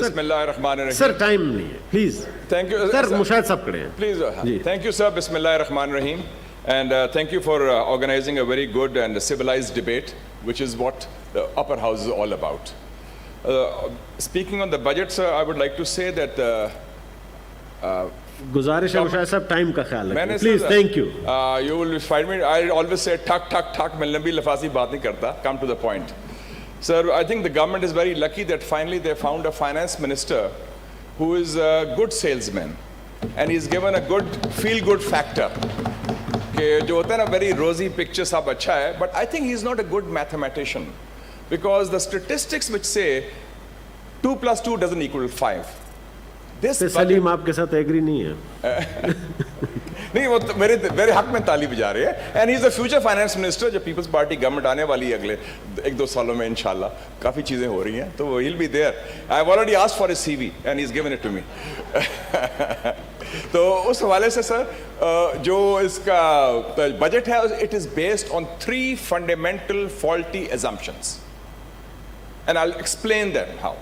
बिस्मिल्लाहिर्रहमानिर्रहीम। Sir time नहीं है, please. Thank you, sir Mushahid साहब खड़े हैं, Please, ji. thank you, sir. Bismillahirrahmanirrahim. And thank you for organizing a very good and civilized debate, which is what the upper house is all about. Speaking on the budget, sir, I would like to say that गुजारिश है मुशाहिद साहब time का ख्याल रखें, मैंने please. Thank you. You will find me. I always say ठक ठक ठक, मैं लंबी लफाजी बात नहीं करता. Come to the point. Sir, I think the government is very lucky that finally they found a finance minister who is a good salesman, and he's given a good feel-good factor. कि जो होता है ना, very rosy picture सब अच्छा है, but I think he's not a good mathematician because the statistics which say 2 + 2 doesn't equal 5. This Salim आपके साथ एग्री नहीं है। नहीं, वो तो मेरे हक में ताली बजा रहे हैं। And he is the future finance minister, जो पीपल्स पार्टी गवर्नमेंट आने वाली है अगले 1-2 सालों में इंशाल्लाह। काफ़ी चीज़ें हो रही हैं, तो ही will be there. I have already asked for his CV and he is given it to me. तो उस हवाले से सर, जो इसका बजट है, it is based on 3 fundamental faulty assumptions, and I will explain that how.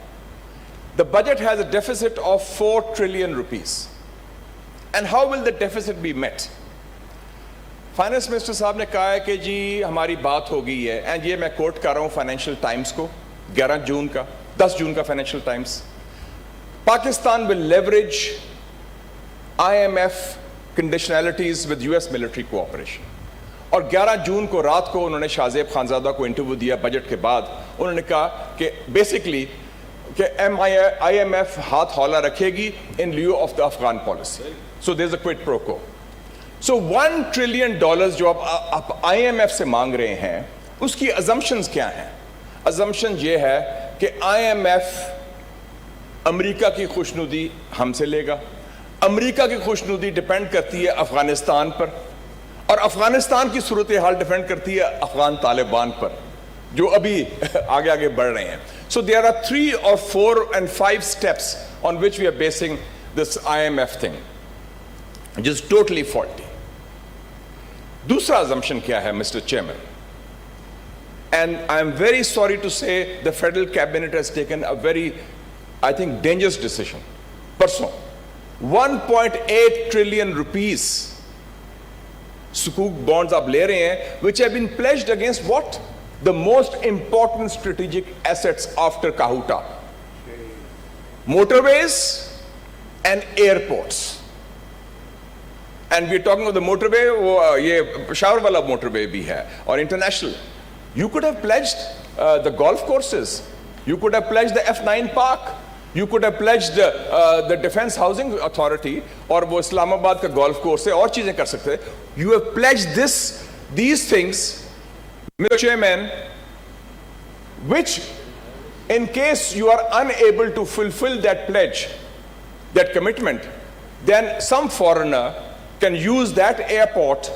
The budget has a deficit of 4 trillion rupees. And how will the deficit be met? Finance minister साहब ने कहा है कि जी हमारी बात हो गई है, एंड ये मैं कोट कर रहा हूँ फाइनेंशियल टाइम्स को, 11 जून का, 10 जून का financial times. Pakistan will leverage IMF conditionalities with US military cooperation. और 11 जून को रात को उन्होंने शाहजेब खानजादा को इंटरव्यू दिया बजट के बाद। उन्होंने कहा कि बेसिकली कि IMF हाथ हौला रखेगी इन लिeu of the Afghan policy. So there is a quid pro quo. So $1 trillion जो आप IMF से मांग रहे हैं, उसकी अजम्पशंस क्या हैं? अजम्पशन ये है कि IMF अमेरिका की खुशनुदी हमसे लेगा। अमेरिका की खुशनुदी डिपेंड करती है अफगानिस्तान पर, और अफगानिस्तान की सूरत हाल डिपेंड करती है अफगान तालिबान पर, जो अभी आगे आगे बढ़ रहे हैं। So there are 3 or 4 and 5 steps on which we are basing this IMF thing, which is totally faulty. दूसरा assumption क्या है, Mr. Chairman? And I am very sorry to say the federal cabinet has taken a very, I think, dangerous decision. परसों 1.8 trillion rupees sukuk bonds आप ले रहे हैं, which have been pledged against what? The most important strategic assets after Kahuta: motorways and airports. And we're talking about the motorway, ये Peshawar वाला motorway भी है, और international. You could have pledged the golf courses. You could have pledged the F9 park. You could have pledged the Defense Housing Authority, और वो इस्लामाबाद का golf course है, और चीजें कर सकते हैं। You have pledged these things, Mr. Chairman, which in case you are unable to fulfill that pledge, that commitment, then some foreigner can use that airport.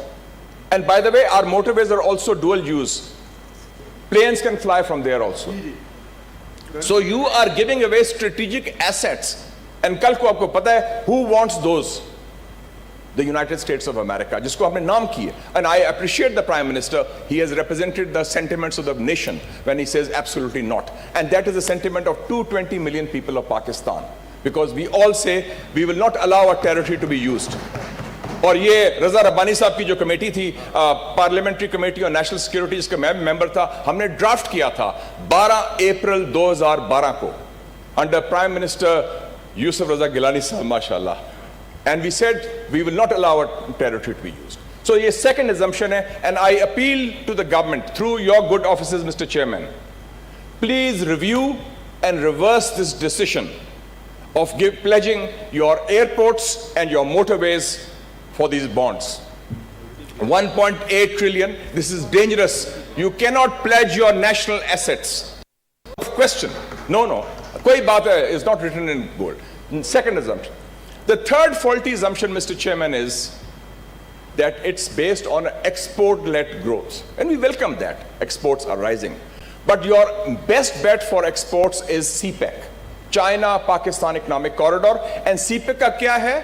And by the way, our motorways are also dual use. Planes can fly from there also. So you are giving away strategic assets. And कल को आपको पता है who wants those? The United States of America, जिसको हमने नाम किया. And I appreciate the Prime Minister. He has represented the sentiments of the nation when he says absolutely not. And that is the sentiment of 220 million people of Pakistan. Because we all say we will not allow our territory to be used. और ये रजा रब्बानी साहब की जो committee थी, parliamentary committee और national security, जिसका मैं member था, हमने ड्राफ्ट किया था 12 अप्रैल 2012 को अंडर प्राइम मिनिस्टर यूसुफ रजा गिलानी साहब, माशाल्लाह. And we said we will not allow our territory to be used. So ये second assumption है, and I appeal to the government through your good offices, Mr. Chairman, please review and reverse this decision of pledging your airports and your motorways for these bonds. 1.8 trillion, this is dangerous. You cannot pledge your national assets. Question, no, कोई बात है, is not written in gold. Second assumption. The third faulty assumption, Mr. Chairman, is that it's based on export-led growth. And we welcome that. Exports are rising. But your best bet for exports is CPEC, China-Pakistan Economic Corridor. And CPEC का क्या है?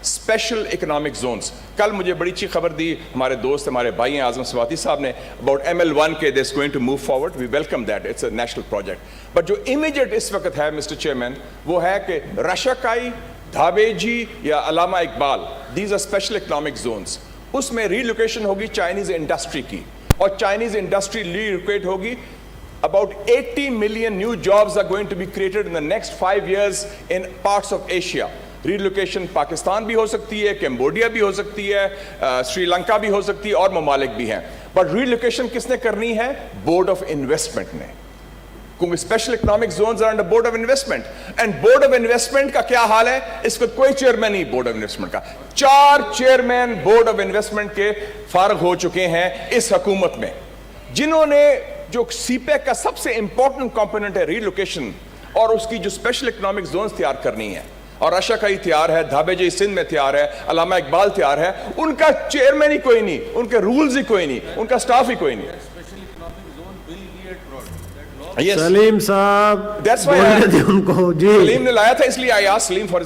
Special economic Jones. कल मुझे बड़ी अच्छी खबर दी हमारे दोस्त, हमारे भाई हैं आजम स्वाति साहब ने, अबाउट ML1 के they is going to move forward, we welcome that, it's a national project. But जो इमीडिएट इस वक्त है मिस्टर चेयरमैन, वो है कि रशाकाई, धाबेजी या Allama Iqbal, these are special economic zones. उसमें रीलोकेशन होगी चाइनीज इंडस्ट्री की, और चाइनीज इंडस्ट्री रीलोकेट होगी। About 80 million new jobs are going to be created in the next 5 years in parts of Asia. Relocation Pakistan भी हो सकती है, कैम्बोडिया भी हो सकती है, श्रीलंका भी हो सकती है, और ममालिक भी हैं। बट रीलोकेशन किसने करनी है? बोर्ड ऑफ इन्वेस्टमेंट ने, क्योंकि special economic zones are under board of investment. And board of investment का क्या हाल है? इसको कोई चेयरमैन नहीं बोर्ड ऑफ इन्वेस्टमेंट का। 4 चेयरमैन बोर्ड ऑफ इन्वेस्टमेंट के फारग हो चुके हैं इस हुकूमत में, जिन्होंने जो सीपेक का सबसे इंपॉर्टेंट कंपोनेंट है रीलोकेशन, और उसकी जो स्पेशल इकोनॉमिक जोन्स तैयार करनी है, और रशाकाई तैयार है, धाबेजी सिंध में तैयार है, अलामा इकबाल तैयार है, उनका चेयरमैन ही कोई नहीं, उनके रूल्स ही कोई नहीं, उनका स्टाफ ही कोई नहीं। Yes. सलीम साहब, That's why बोलने दे उनको जी। सलीम ने लाया था, इसलिए I asked Salim for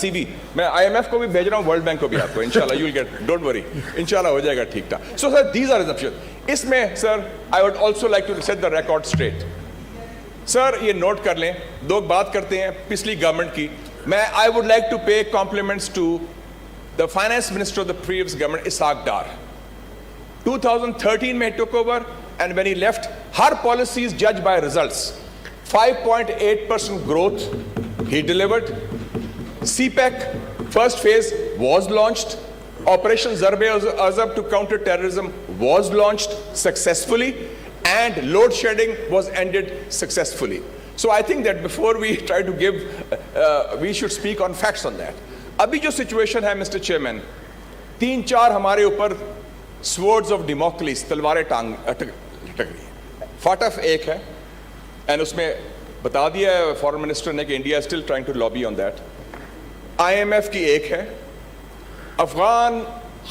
CV। मैं IMF को भी भेज रहा हूँ, वर्ल्ड बैंक को भी आपको, इंशाल्लाह you will get, don't worry, इंशाल्लाह हो जाएगा ठीक ठाक। So sir, these are exemptions. इसमें sir I would also like to set the record straight. Sir ये नोट कर लें, लोग बात करते हैं पिछली गवर्नमेंट की, मैं I would like to pay compliments to the finance minister of the previous government, Ishaq Dar. 2013 में took over, and when he left, her policies judged by results. 5.8% growth he delivered. CPEC first phase was launched. Operation Zarb-e-Azab to counter terrorism was launched successfully, and load shedding was ended successfully. So I think that before we try to give, we should speak on facts on that. अभी जो situation है Mr. Chairman, 3-4 हमारे ऊपर swords of democracy, तलवारें टांग अटक रही है। फाटफ एक है, एंड उसमें बता दिया है फॉरेन मिनिस्टर ने कि India still trying to lobby on that. IMF की एक है, अफगान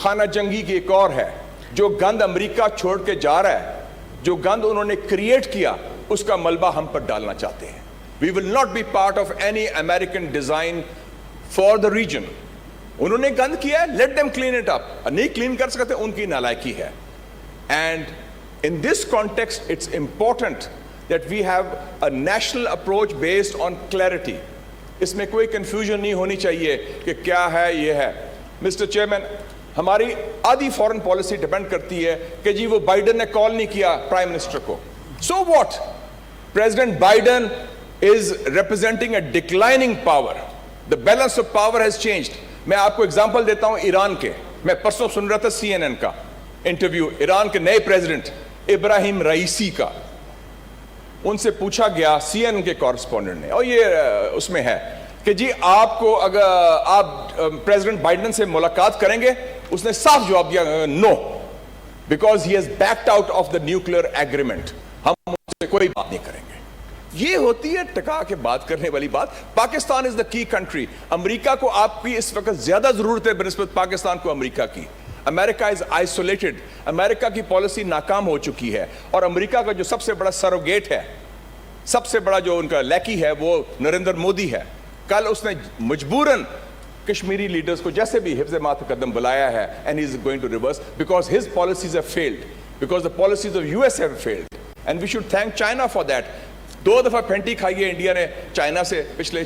खाना जंगी की एक और है। जो गंद अमेरिका छोड़ के जा रहा है, जो गंद उन्होंने क्रिएट किया, उसका मलबा हम पर डालना चाहते हैं। We will not be part of any American design for the region. उन्होंने गंद किया है, let them clean it up. नहीं क्लीन कर सकते, उनकी नालायकी है। And in this context it's important that we have a national approach based on clarity. इसमें कोई कंफ्यूजन नहीं होनी चाहिए कि क्या है ये है। मिस्टर चेयरमैन, हमारी आधी फॉरेन पॉलिसी डिपेंड करती है कि जी वो बाइडन ने कॉल नहीं किया प्राइम मिनिस्टर को, so what? President Biden is representing a declining power, the balance of power has changed. मैं आपको एग्जांपल देता हूं ईरान के। मैं परसों सुन रहा था CNN का इंटरव्यू ईरान के नए प्रेसिडेंट इब्राहिम रईसी का। उनसे पूछा गया CNN के कॉरेस्पॉन्डेंट ने, और ये उसमें है कि जी आपको अगर आप प्रेसिडेंट बाइडेन से मुलाकात करेंगे? उसने साफ जवाब दिया, no, because he has backed out of the nuclear agreement, हम उससे कोई बात नहीं करेंगे। ये होती है टका के बात करने वाली बात। Pakistan is the key country. America को आपकी इस वक्त ज्यादा जरूरत है बनिस्बत पाकिस्तान को अमेरिका की। अमेरिका इज आइसोलेटेड, अमेरिका की पॉलिसी नाकाम हो चुकी है, और अमेरिका का जो सबसे बड़ा सरोगेट है, सबसे बड़ा जो उनका लैकी है, वो नरेंद्र मोदी है। कल उसने मजबूरन कश्मीरी लीडर्स को जैसे भी हिफ्ज़ मातकदम बुलाया है, and he is going to reverse because his policies have failed, because the policies of US have failed, and we should thank China for that. 2 दफा फेंटी खाई है इंडिया ने चाइना से, पिछले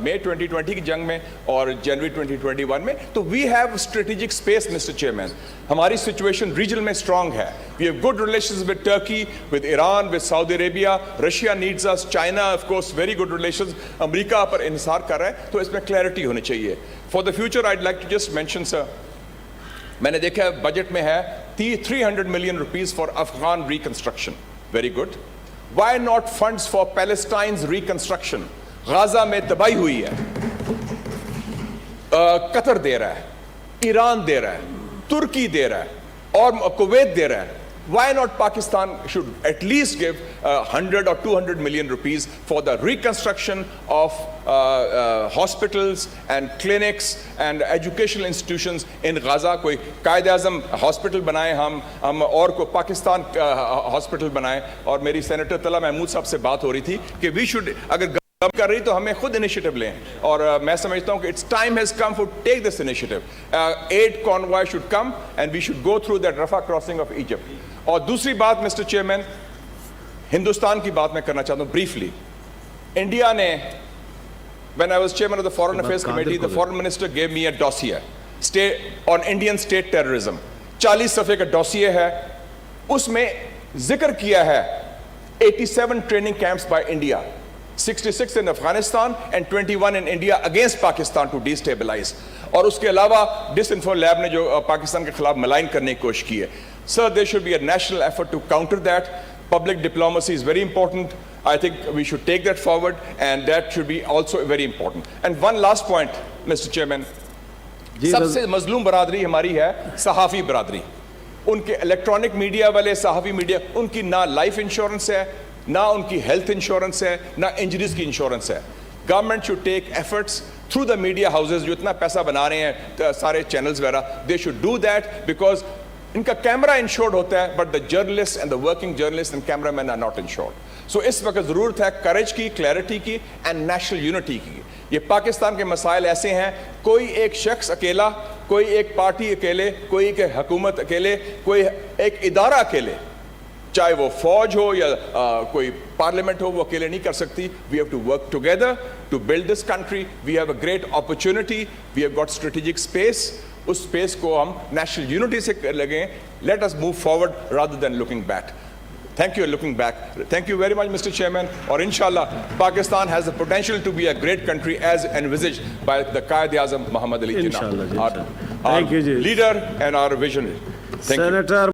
मई 2020 की जंग में और जनवरी 2021 में। तो we have strategic space mister chairman. हमारी सिचुएशन रीजन में स्ट्रांग है। We have good relations with Turkey, with Iran, with Saudi Arabia, Russia needs us, China of course very good relations, America पर इंसार कर रहा है। तो इसमें क्लैरिटी होनी चाहिए। For the future I like to just mention sir, मैंने देखा बजट में है 300 million rupees for Afghan reconstruction, very good. Why not funds for Palestine's reconstruction? Gaza में तबाही हुई है, कतर दे रहा है, ईरान दे रहा है, तुर्की दे रहा है, और कुवैत दे रहा है। Why not Pakistan should at least give 100 or 200 million rupees for the reconstruction of hospitals and clinics and educational institutions in Gaza? कोई कायद-ए-आज़म हॉस्पिटल बनाए हम और को पाकिस्तान हॉस्पिटल बनाए। और मेरी सेनेटर तला महमूद साहब से बात हो रही थी कि we should, अगर कम कर रही तो हमें खुद इनिशिएटिव लें और मैं समझता हूं कि it's time has come for take this initiative aid convoy should come and we should go through that Rafah crossing of Egypt और दूसरी बात मिस्टर चेयरमैन हिंदुस्तान की बात मैं करना चाहता हूं ब्रीफली इंडिया ने when I was chairman of the foreign affairs committee the foreign minister gave me a dossier state on Indian state terrorism 40 सफ़े का डॉसिए है उसमें जिक्र किया है 87 training camps by India 66 in Afghanistan and 21 in India against Pakistan to destabilize और उसके अलावा डिसइंफो lab ने जो पाकिस्तान के खिलाफ मलाइन करने की कोशिश की है sir there should be a national effort to counter that public diplomacy is very important I think we should take that forward and that should be also very important and one last point Mr Chairman सबसे मजलूम बरादरी हमारी है सहाफ़ी बरादरी उनके electronic media वाले सहाफ़ी मीडिया उनकी ना लाइफ इंश्योरेंस है ना उनकी हेल्थ इंश्योरेंस है ना इंजरीज की इंश्योरेंस है government should take efforts through the media houses जो इतना पैसा बना रहे हैं सारे चैनल्स वगैरह they should do that because इनका कैमरा इंश्योर्ड होता है but the journalist and the working journalist and cameraman are not insured so इस वक्त ज़रूरत है करेज की क्लैरिटी की एंड नेशनल यूनिटी की ये पाकिस्तान के मसाइल ऐसे हैं कोई एक शख्स अकेला कोई एक पार्टी अकेले कोई एक हुकूमत अकेले कोई एक इदारा अकेले चाहे वो फौज हो या कोई पार्लियामेंट हो वो अकेले नहीं कर सकती we have to work together to build this country we have a great opportunity we have got strategic space उस स्पेस को हम नेशनल यूनिटी से लगें let us move forward rather than looking back thank you looking back thank you very much mister chairman और इंशाल्लाह Pakistan has the potential to be a great country as envisioned by the Quaid Azam Mohammad Ali Jinnah Thank you, जी. Leader and our vision thank you senator